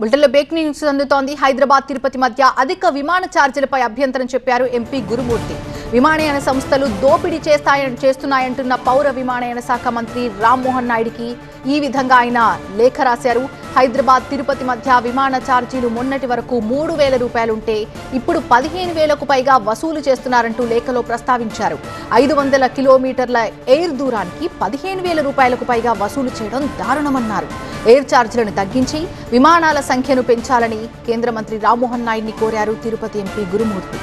బులెటిన్లో break news అందుతోంది. హైదరాబాద్ తిరుపతి మధ్య అధిక విమాన ఛార్జీలపై అభ్యంతరం చెప్పారు ఎంపీ గురుమూర్తి. విమానయాన సంస్థలు దోపిడీ చేస్తున్నాయంటున్న పౌర విమానయాన శాఖ మంత్రి రామ్మోహన్ నాయుడికి ఈ విధంగా ఆయన లేఖ రాశారు. హైదరాబాద్ తిరుపతి మధ్య విమాన ఛార్జీలు మొన్నటి వరకు 3,000 రూపాయలుంటే ఇప్పుడు 15,000కు పైగా వసూలు చేస్తున్నారంటూ లేఖలో ప్రస్తావించారు. 500 కిలోమీటర్ల ఎయిర్ దూరానికి 15,000 రూపాయలకు పైగా వసూలు చేయడం దారుణమన్నారు. ఎయిర్ ఛార్జీలను తగ్గించి విమానాల సంఖ్యను పెంచాలని కేంద్ర మంత్రి రామ్మోహన్ నాయుడిని కోరారు తిరుపతి ఎంపీ గురుమూర్తి.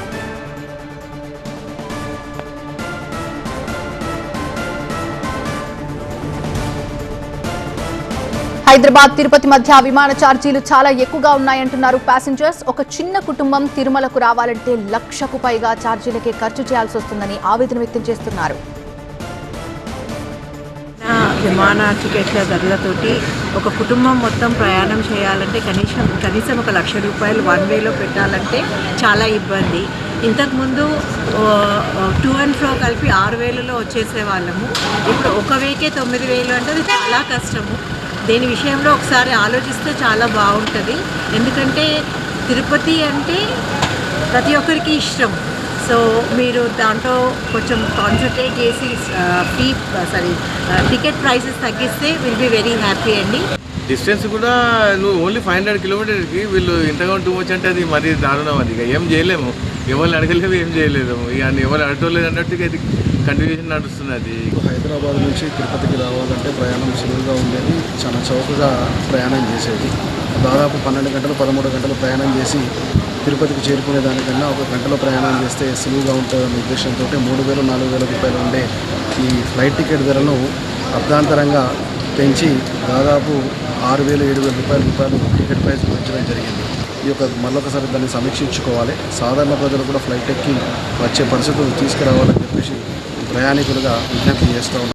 హైదరాబాద్ తిరుపతి మధ్య విమాన ఛార్జీలు చాలా ఎక్కువగా ఉన్నాయంటున్నారు ప్యాసింజర్స్. ఒక చిన్న కుటుంబం తిరుమలకు రావాలంటే 1,00,000కు పైగా ఛార్జీలకే ఖర్చు చేయాల్సి వస్తుందని ఆవేదన వ్యక్తం చేస్తున్నారు. విమాన టికెట్ల ధరలతోటి ఒక కుటుంబం మొత్తం ప్రయాణం చేయాలంటే కనీసం ఒక 1,00,000 రూపాయలు వన్ వేలో పెట్టాలంటే చాలా ఇబ్బంది. ఇంతకుముందు టూ అండ్ ఫ్రో కలిపి 6,000లో వచ్చేసే వాళ్ళము. ఇప్పుడు ఒక వేకే 9,000 అంటే అది చాలా కష్టము. దీని విషయంలో ఒకసారి ఆలోచిస్తే చాలా బాగుంటుంది. ఎందుకంటే తిరుపతి అంటే ప్రతి ఒక్కరికి ఇష్టం. సో మీరు దాంట్లో కొంచెం కాన్సన్ట్రేట్ చేసి టికెట్ ప్రైసెస్ తగ్గిస్తే విల్ బి వెరీ హ్యాపీ అండి. డిస్టెన్స్ కూడా నువ్వు ఓన్లీ 500 కిలోమీటర్కి వీళ్ళు ఇంతగా టూ మచ్ అంటే అది మరీ దారుణం. అది ఇక ఏం చేయలేము, ఎవరిని అడగలేము, ఏం చేయలేము. ఇక ఎవరు అడగలేదు అన్నట్టుగా ఇది కంటిన్యూషన్ నడుస్తున్నది. హైదరాబాద్ నుంచి తిరుపతికి రావాలంటే ప్రయాణం సులువుగా ఉండేది, చాలా చౌకగా ప్రయాణం చేసేది. దాదాపు 12 గంటలు 13 గంటలు ప్రయాణం చేసి తిరుపతికి చేరుకునే దానికన్నా ఒక గంటలో ప్రయాణం చేస్తే సులువుగా ఉంటుందనే ఉద్దేశంతో 3,000 4,000 రూపాయలు ఉండే ఈ ఫ్లైట్ టికెట్ ధరను అర్ధాంతరంగా పెంచి దాదాపు 6,000 7,000 రూపాయలు టికెట్ ప్రైస్ పెంచడం జరిగింది. ఈ యొక్క మరొకసారి దాన్ని సమీక్షించుకోవాలి. సాధారణ ప్రజలు కూడా ఫ్లైట్ ఎక్కి వచ్చే పరిస్థితులు తీసుకురావాలని చెప్పేసి ప్రయాణికులుగా విజ్ఞప్తి చేస్తూ ఉన్నాం.